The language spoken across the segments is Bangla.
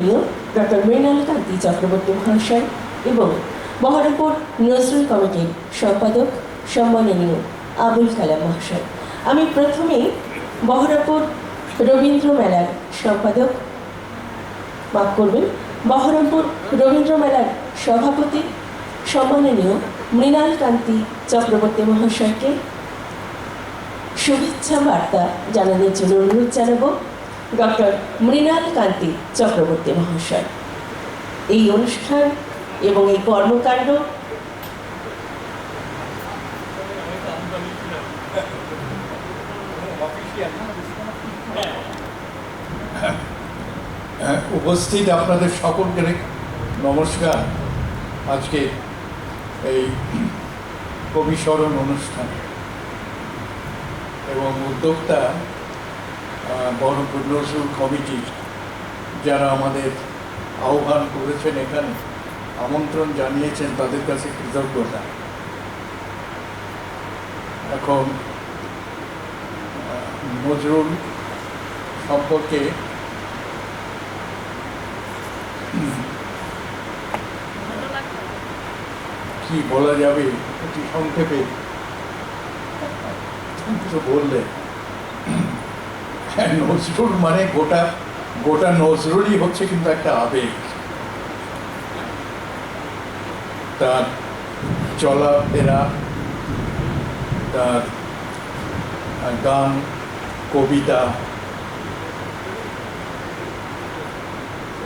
ডক্টর মৃণাল কান্তি চক্রবর্তী মহাশয় এবং বহরমপুর নজরুল কমিটির সম্পাদক সম্মাননীয় আবুল কালাম মহাশয়। আমি প্রথমেই বহরমপুর রবীন্দ্র মেলার সম্পাদক, মাফ করবেন, বহরমপুর রবীন্দ্র মেলার সভাপতি সম্মাননীয় মৃণাল কান্তি চক্রবর্তী মহাশয়কে শুভেচ্ছা বার্তা জানানোর জন্য অনুরোধ জানাবো। ডক্টর মৃণাল কান্তি চক্রবর্তী মহাশয় এই অনুষ্ঠান এবং এই কর্মকাণ্ড উপস্থিত আপনাদের সকলকে নমস্কার। আজকে এই কবি স্মরণ অনুষ্ঠান এবং উদ্যোক্তা বহরমপুর নজরুল কমিটি যারা আমাদের আহ্বান করেছেন, এখানে আমন্ত্রণ জানিয়েছেন, তাদের কাছে কৃতজ্ঞতা। এখন নজরুল সম্পর্কে কি বলা যাবে অতি সংক্ষেপে কিছু বললে, নজরুল মানে গোটা নজরুলই হচ্ছে কিন্তু একটা আবেগ। তার চলাফেরা, তার গান, কবিতা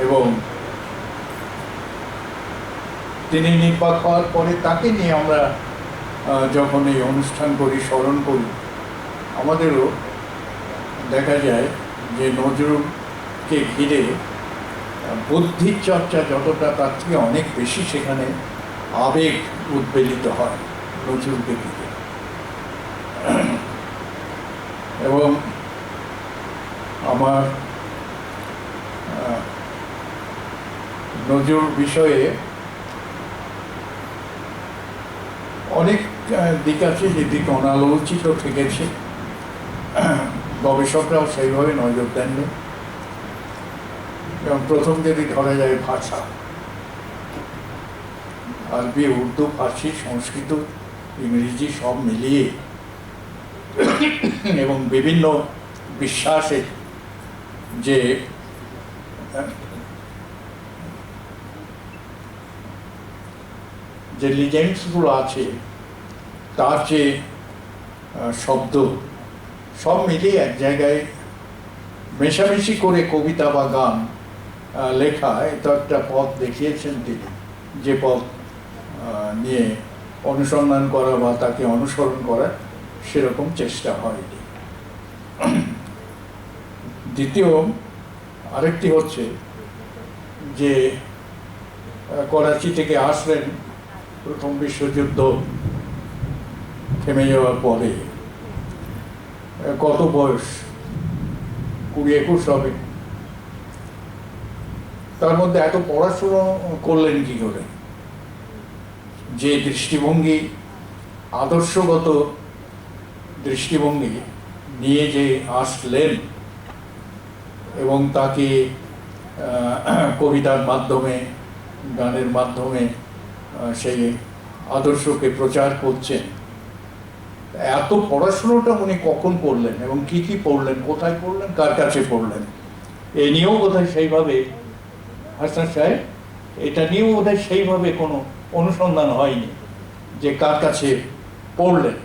এবং তিনি নির্বাক হওয়ার পরে তাকে নিয়ে আমরা যখন এই অনুষ্ঠান করি, স্মরণ করি, আমাদেরও দেখা যায় যে নজরুলকে ঘিরে বুদ্ধির চর্চা যতটা, তার থেকে অনেক বেশি সেখানে আবেগ উদ্বেলিত হয় নজরুলকে ঘিরে। এবং আমার নজরুল বিষয়ে অনেক দিক আছে যে দিক অনালোচিত থেকেছে, গবেষকরাও সেইভাবে নজর দেননি। এবং প্রথম যদি ধরা যায় ভাষা, আরবি, উর্দু, ফার্সি, সংস্কৃত, ইংরেজি সব মিলিয়ে এবং বিভিন্ন বিশ্বাসের যে লিজেন্ডসগুলো আছে, তার যে শব্দ সব মিলিয়ে এক জায়গায় মেশামেশি করে কবিতা বা গান লেখা, এটা একটা পথ দেখিয়েছেন তিনি, যে পথ নিয়ে অনুসন্ধান করা বা তাকে অনুসরণ করা সেরকম চেষ্টা হয়নি। দ্বিতীয় আরেকটি হচ্ছে যে করাচি থেকে আসলেন প্রথম বিশ্বযুদ্ধ থেমে যাওয়ার পরে, কত বয়স, 20-21 হবে। তার মধ্যে এত পড়াশুনো করলেন কি করে? যে দৃষ্টিভঙ্গি, আদর্শগত দৃষ্টিভঙ্গি নিয়ে যে আসলেন এবং তাকে কবিতার মাধ্যমে, গানের মাধ্যমে সেই আদর্শকে প্রচার করছেন। এত পড়াশুনোটা উনি কখন করলেন এবং কি কি পড়লেন, কোথায় পড়লেন, কার কাছে পড়লেন, এ নিয়েও বোধহয় সেইভাবে, হাসান সাহেব, এটা নিয়েও বোধহয় সেইভাবে কোনো অনুসন্ধান হয়নি যে কার কাছে পড়লেন।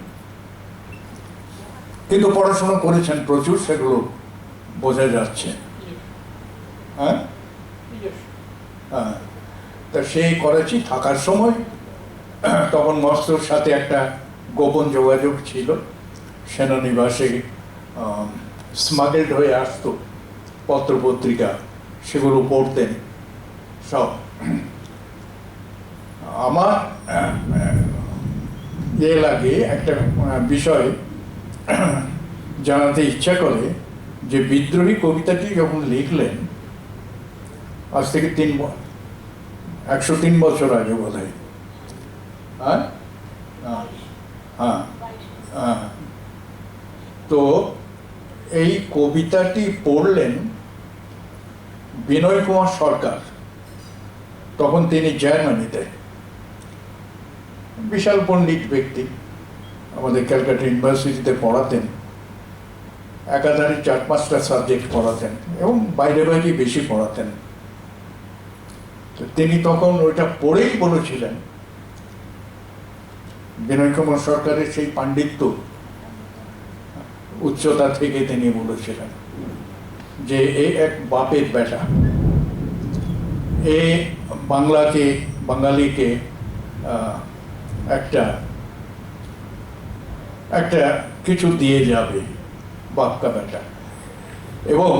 কিন্তু পড়াশোনা করেছেন প্রচুর, সেগুলো বোঝা যাচ্ছে। হ্যাঁ, তা সেই করাচি থাকার সময় তখন মস্কোর সাথে একটা গোপন যোগাযোগ ছিল। সেনানিবাসে স্মাগেলড হয়ে আসতো পত্রপত্রিকা, সেগুলো পড়তেন সব। আমার লাগে একটা বিষয় জানাতে ইচ্ছা করে, যে বিদ্রোহী কবিতাটি যখন লিখলেন, আজ থেকে 103 বছর আগে বোধ হয়, হ্যাঁ হ্যাঁ হ্যাঁ, তো এই কবিতাটি পড়লেন বিনয় কুমার সরকার, তখন তিনি জার্মানিতে, বিশাল পণ্ডিত ব্যক্তি, আমাদের ক্যালকাটা ইউনিভার্সিটিতে পড়াতেন, একাধারে 4-5টা সাবজেক্ট পড়াতেন এবং বাইরে বাইরে বেশি পড়াতেন। তো তিনি তখন ওইটা পড়েই বলেছিলেন, বিনয় কুমার সরকারের সেই পাণ্ডিত্য উচ্চতা থেকে তিনি বলেছিলেন যে এ এক বাপের বেটা, এ বাঙালিকে একটা একটা কিছু দিয়ে যাবে, বাপকা বেটা। এবং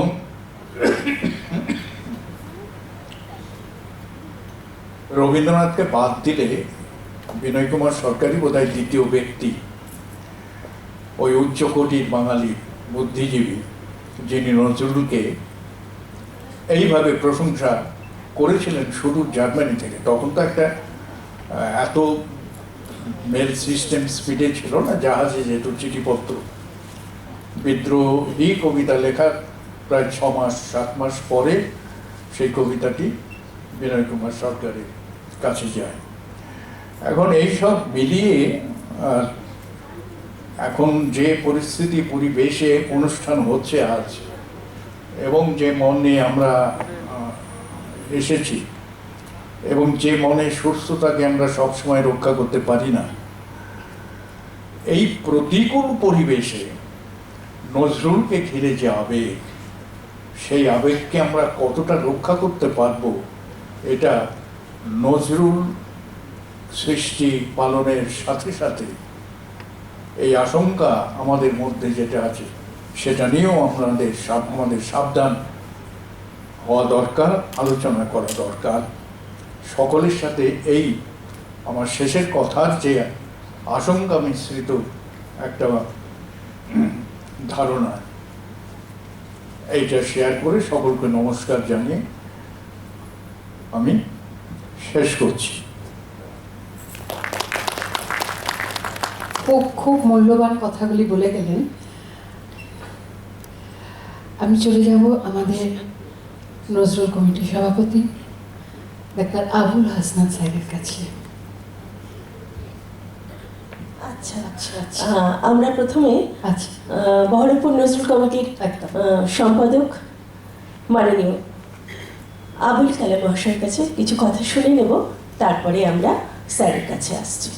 রবীন্দ্রনাথকে বাদ দিলে বিনয় কুমার সরকারই বোধহয় দ্বিতীয় ব্যক্তি ওই উচ্চকোটির বাঙালি বুদ্ধিজীবী যিনি নজরুলকে এইভাবে প্রশংসা করেছিলেন শুধু জার্মানি থেকে। তখন তো একটা এত মেল সিস্টেম স্পিডে ছিল না, জাহাজে যেত চিঠিপত্র। বিদ্রোহী কবিতা লেখার প্রায় 6-7 মাস পরে সেই কবিতাটি বিনয় কুমার সরকারের কাছে যায়। এখন এইসব মিলিয়ে এখন যে পরিস্থিতি পরিবেশে অনুষ্ঠান হচ্ছে আজ এবং যে মন নিয়ে আমরা এসেছি এবং যে মনের সুস্থতাকে আমরা সবসময় রক্ষা করতে পারি না, এই প্রতিকূল পরিবেশে নজরুলকে ঘিরে যে আবেগ, সেই আবেগকে আমরা কতটা রক্ষা করতে পারবো, এটা নজরুল সৃষ্টি পালনের সাথে সাথে এই আশঙ্কা আমাদের মধ্যে যেটা আছে সেটা নিয়েও আমাদের সাবধান হওয়া দরকার, আলোচনা করা দরকার সকলের সাথে। এই আমার শেষের কথার যে আশঙ্কা মিশ্রিত একটা ধারণা, এইটা শেয়ার করে সকলকে নমস্কার জানিয়ে আমি শেষ করছি। খুব মূল্যবান কথাগুলি বলে গেলেন। আমি চলে যাব আমাদের নজরুল কমিটির সভাপতি ডাক্তার আবুল হাসনাত সাহেবের কাছে। আচ্ছা আচ্ছা, আমরা প্রথমে আচ্ছা, বহরমপুর নজরুল কমিটির একদম সম্পাদক মাননীয় আবুল কালাম মহাশয়ের কাছে কিছু কথা শুনে নেব, তারপরে আমরা স্যারের কাছে আসছি।